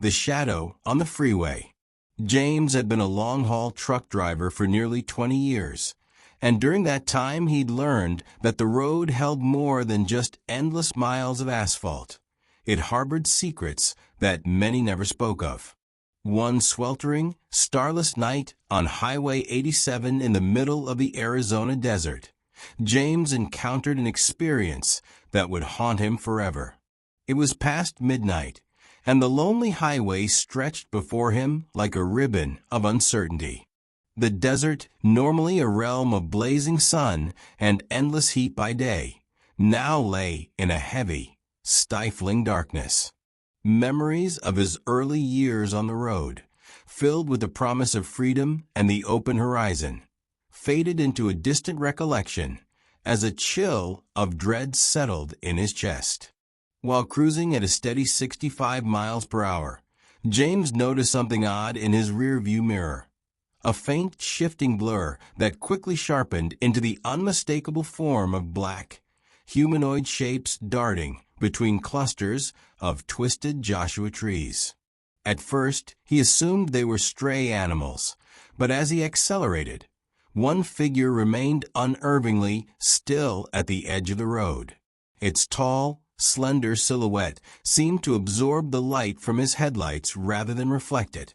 The shadow on the freeway. James had been a long-haul truck driver for nearly 20 years, and during that time he'd learned that the road held more than just endless miles of asphalt. It harbored secrets that many never spoke of. One sweltering, starless night on Highway 87 in the middle of the Arizona desert, James encountered an experience that would haunt him forever. It was past midnight, and the lonely highway stretched before him like a ribbon of uncertainty. The desert, normally a realm of blazing sun and endless heat by day, now lay in a heavy, stifling darkness. Memories of his early years on the road, filled with the promise of freedom and the open horizon, faded into a distant recollection as a chill of dread settled in his chest. While cruising at a steady 65 miles per hour, James noticed something odd in his rearview mirror. A faint shifting blur that quickly sharpened into the unmistakable form of black, humanoid shapes darting between clusters of twisted Joshua trees. At first, he assumed they were stray animals, but as he accelerated, one figure remained unervingly still at the edge of the road. Its tall, slender silhouette seemed to absorb the light from his headlights rather than reflect it,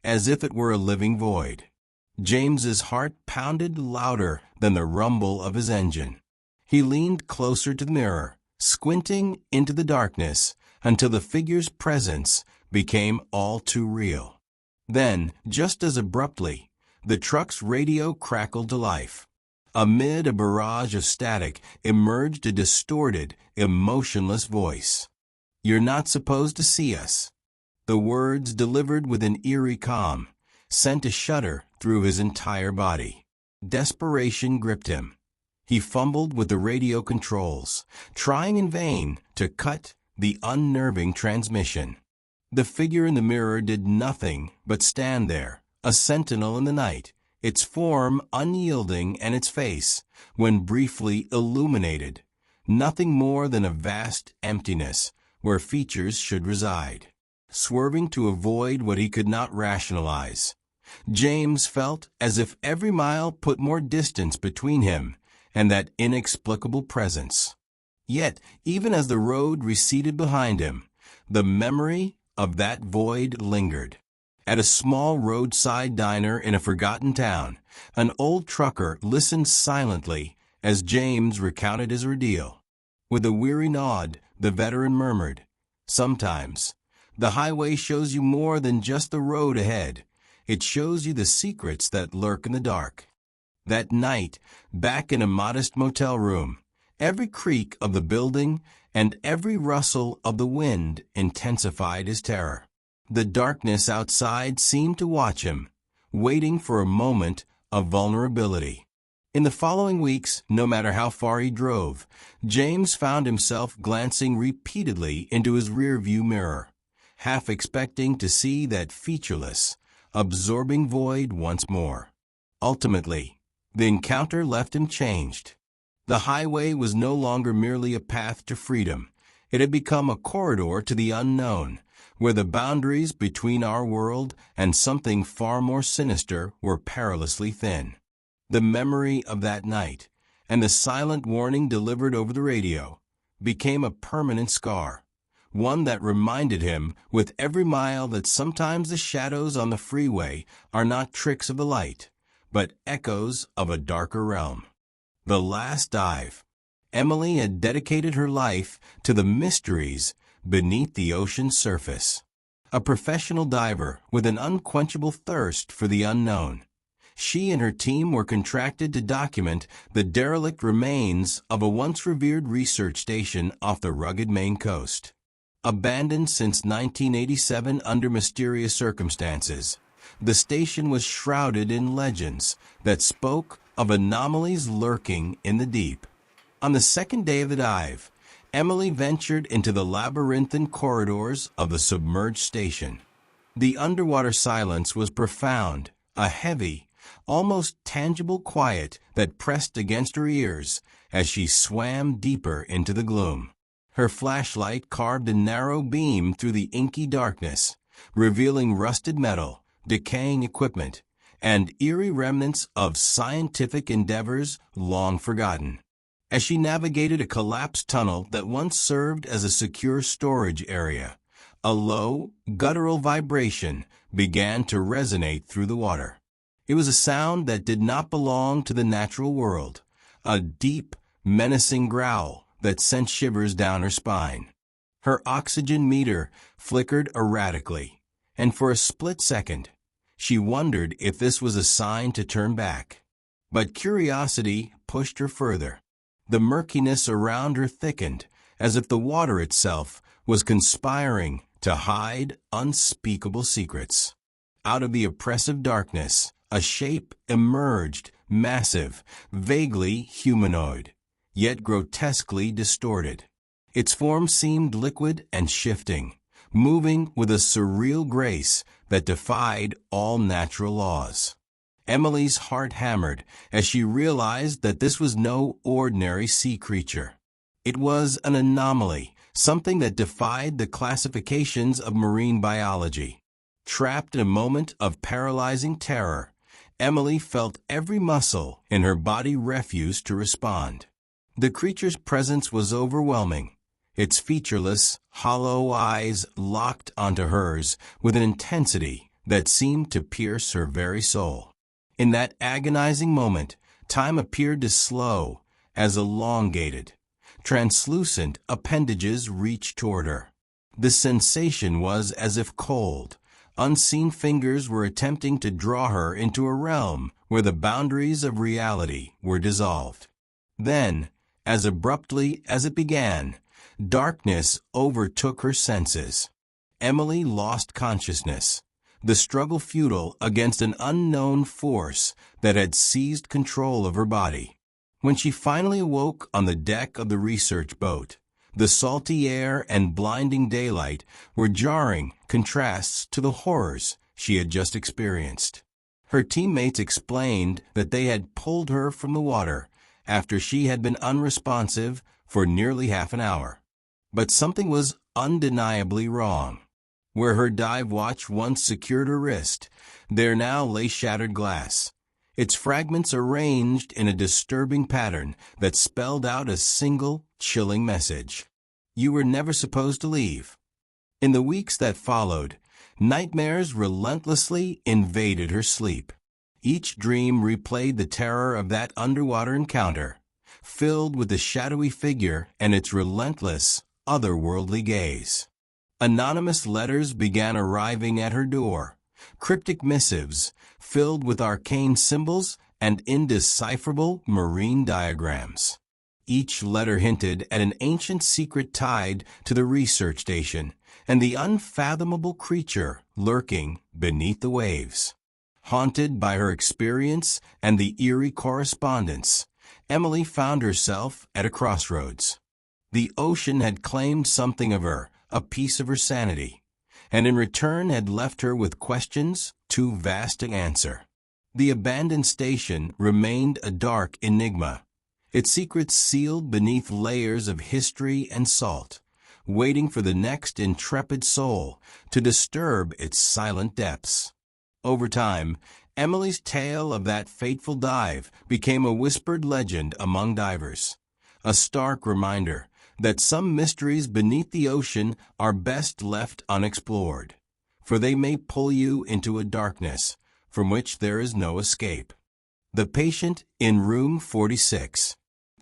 as if it were a living void. James's heart pounded louder than the rumble of his engine. He leaned closer to the mirror, squinting into the darkness until the figure's presence became all too real. Then, just as abruptly, the truck's radio crackled to life. Amid a barrage of static emerged a distorted, emotionless voice. "You're not supposed to see us." The words, delivered with an eerie calm, sent a shudder through his entire body. Desperation gripped him. He fumbled with the radio controls, trying in vain to cut the unnerving transmission. The figure in the mirror did nothing but stand there, a sentinel in the night, its form unyielding and its face, when briefly illuminated, nothing more than a vast emptiness where features should reside. Swerving to avoid what he could not rationalize, James felt as if every mile put more distance between him and that inexplicable presence. Yet, even as the road receded behind him, the memory of that void lingered. At a small roadside diner in a forgotten town, an old trucker listened silently as James recounted his ordeal. With a weary nod, the veteran murmured, "Sometimes, the highway shows you more than just the road ahead. It shows you the secrets that lurk in the dark." That night, back in a modest motel room, every creak of the building and every rustle of the wind intensified his terror. The darkness outside seemed to watch him, waiting for a moment of vulnerability. In the following weeks, no matter how far he drove, James found himself glancing repeatedly into his rearview mirror, half expecting to see that featureless, absorbing void once more. Ultimately, the encounter left him changed. The highway was no longer merely a path to freedom. It had become a corridor to the unknown, where the boundaries between our world and something far more sinister were perilously thin. The memory of that night, and the silent warning delivered over the radio, became a permanent scar, one that reminded him with every mile that sometimes the shadows on the freeway are not tricks of the light, but echoes of a darker realm. The last dive. Emily had dedicated her life to the mysteries beneath the ocean's surface. A professional diver with an unquenchable thirst for the unknown, she and her team were contracted to document the derelict remains of a once revered research station off the rugged Maine coast. Abandoned since 1987 under mysterious circumstances, the station was shrouded in legends that spoke of anomalies lurking in the deep. On the second day of the dive, Emily ventured into the labyrinthine corridors of the submerged station. The underwater silence was profound, a heavy, almost tangible quiet that pressed against her ears as she swam deeper into the gloom. Her flashlight carved a narrow beam through the inky darkness, revealing rusted metal, decaying equipment, and eerie remnants of scientific endeavors long forgotten. As she navigated a collapsed tunnel that once served as a secure storage area, a low, guttural vibration began to resonate through the water. It was a sound that did not belong to the natural world, a deep, menacing growl that sent shivers down her spine. Her oxygen meter flickered erratically, and for a split second, she wondered if this was a sign to turn back. But curiosity pushed her further. The murkiness around her thickened, as if the water itself was conspiring to hide unspeakable secrets. Out of the oppressive darkness, a shape emerged, massive, vaguely humanoid, yet grotesquely distorted. Its form seemed liquid and shifting, moving with a surreal grace that defied all natural laws. Emily's heart hammered as she realized that this was no ordinary sea creature. It was an anomaly, something that defied the classifications of marine biology. Trapped in a moment of paralyzing terror, Emily felt every muscle in her body refuse to respond. The creature's presence was overwhelming, its featureless, hollow eyes locked onto hers with an intensity that seemed to pierce her very soul. In that agonizing moment, time appeared to slow as elongated, translucent appendages reached toward her. The sensation was as if cold, unseen fingers were attempting to draw her into a realm where the boundaries of reality were dissolved. Then, as abruptly as it began, darkness overtook her senses. Emily lost consciousness, the struggle futile against an unknown force that had seized control of her body. When she finally awoke on the deck of the research boat, the salty air and blinding daylight were jarring contrasts to the horrors she had just experienced. Her teammates explained that they had pulled her from the water after she had been unresponsive for nearly half an hour. But something was undeniably wrong. Where her dive watch once secured her wrist, there now lay shattered glass, its fragments arranged in a disturbing pattern that spelled out a single, chilling message. You were never supposed to leave. In the weeks that followed, nightmares relentlessly invaded her sleep. Each dream replayed the terror of that underwater encounter, filled with the shadowy figure and its relentless, otherworldly gaze. Anonymous letters began arriving at her door, cryptic missives filled with arcane symbols and indecipherable marine diagrams. Each letter hinted at an ancient secret tied to the research station and the unfathomable creature lurking beneath the waves. Haunted by her experience and the eerie correspondence, Emily found herself at a crossroads. The ocean had claimed something of her, a piece of her sanity, and in return had left her with questions too vast to answer. The abandoned station remained a dark enigma, its secrets sealed beneath layers of history and salt, waiting for the next intrepid soul to disturb its silent depths. Over time, Emily's tale of that fateful dive became a whispered legend among divers, a stark reminder that some mysteries beneath the ocean are best left unexplored, for they may pull you into a darkness from which there is no escape. The patient in room 46.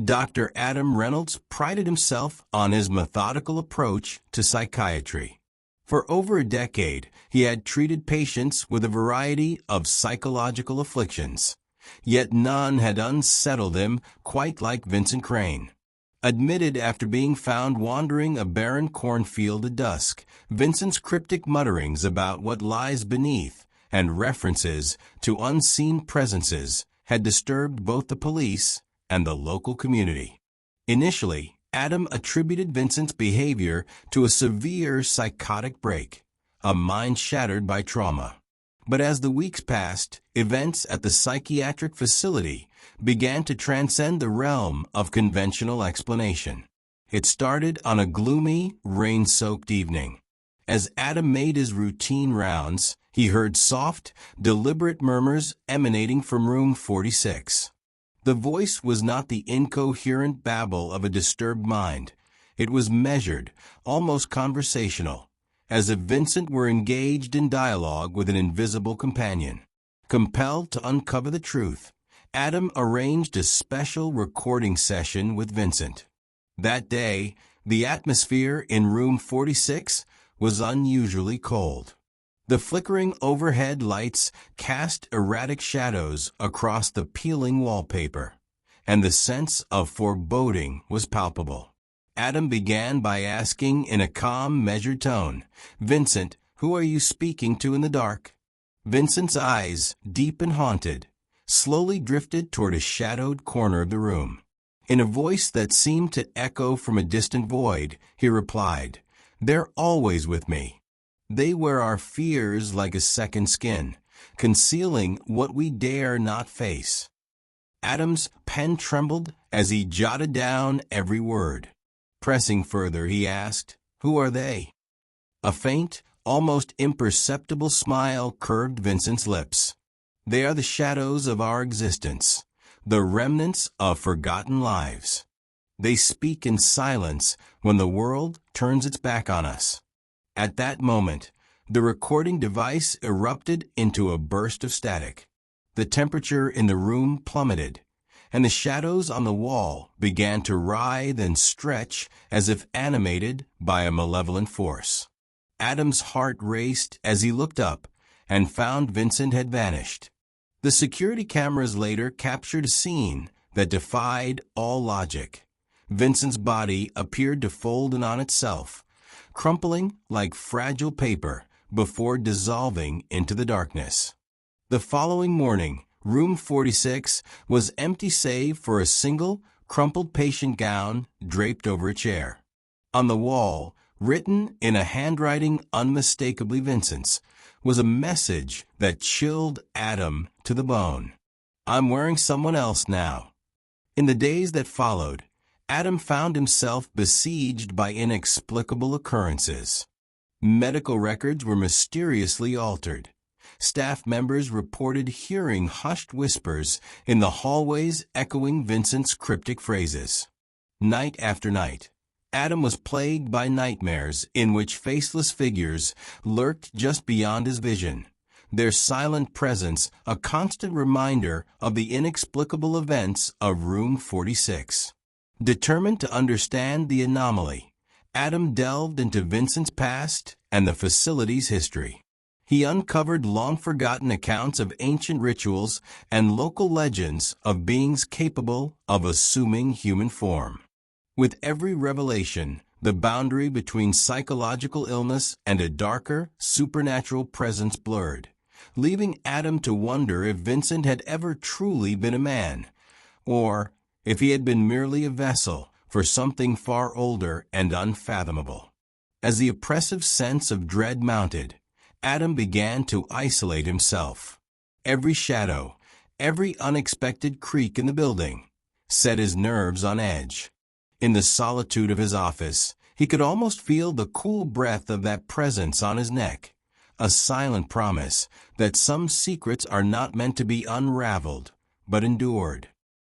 Dr. Adam Reynolds prided himself on his methodical approach to psychiatry. For over a decade, he had treated patients with a variety of psychological afflictions, yet none had unsettled him quite like Vincent Crane. Admitted after being found wandering a barren cornfield at dusk, Vincent's cryptic mutterings about what lies beneath and references to unseen presences had disturbed both the police and the local community. Initially, Adam attributed Vincent's behavior to a severe psychotic break, a mind shattered by trauma. But as the weeks passed, events at the psychiatric facility began to transcend the realm of conventional explanation. It started on a gloomy, rain-soaked evening. As Adam made his routine rounds, he heard soft, deliberate murmurs emanating from room 46. The voice was not the incoherent babble of a disturbed mind. It was measured, almost conversational, as if Vincent were engaged in dialogue with an invisible companion. Compelled to uncover the truth, Adam arranged a special recording session with Vincent. That day, the atmosphere in room 46 was unusually cold. The flickering overhead lights cast erratic shadows across the peeling wallpaper, and the sense of foreboding was palpable. Adam began by asking in a calm, measured tone, "Vincent, who are you speaking to in the dark?" Vincent's eyes, deep and haunted, slowly drifted toward a shadowed corner of the room. In a voice that seemed to echo from a distant void, he replied, "They're always with me. They wear our fears like a second skin, concealing what we dare not face." Adam's pen trembled as he jotted down every word. Pressing further, he asked, "Who are they?" A faint, almost imperceptible smile curved Vincent's lips. "They are the shadows of our existence, the remnants of forgotten lives. They speak in silence when the world turns its back on us." At that moment, the recording device erupted into a burst of static. The temperature in the room plummeted, and the shadows on the wall began to writhe and stretch as if animated by a malevolent force. Adam's heart raced as he looked up and found Vincent had vanished. The security cameras later captured a scene that defied all logic. Vincent's body appeared to fold in on itself, crumpling like fragile paper before dissolving into the darkness. The following morning, room 46 was empty save for a single, crumpled patient gown draped over a chair. On the wall, written in a handwriting unmistakably Vincent's, was a message that chilled Adam to the bone. "I'm wearing someone else now." In the days that followed, Adam found himself besieged by inexplicable occurrences. Medical records were mysteriously altered. Staff members reported hearing hushed whispers in the hallways echoing Vincent's cryptic phrases. Night after night, Adam was plagued by nightmares in which faceless figures lurked just beyond his vision, their silent presence a constant reminder of the inexplicable events of room 46. Determined to understand the anomaly, Adam delved into Vincent's past and the facility's history. He uncovered long-forgotten accounts of ancient rituals and local legends of beings capable of assuming human form. With every revelation, the boundary between psychological illness and a darker, supernatural presence blurred, leaving Adam to wonder if Vincent had ever truly been a man, or if he had been merely a vessel for something far older and unfathomable. As the oppressive sense of dread mounted, Adam began to isolate himself. Every shadow, every unexpected creak in the building, set his nerves on edge. In the solitude of his office, he could almost feel the cool breath of that presence on his neck, a silent promise that some secrets are not meant to be unraveled, but endured.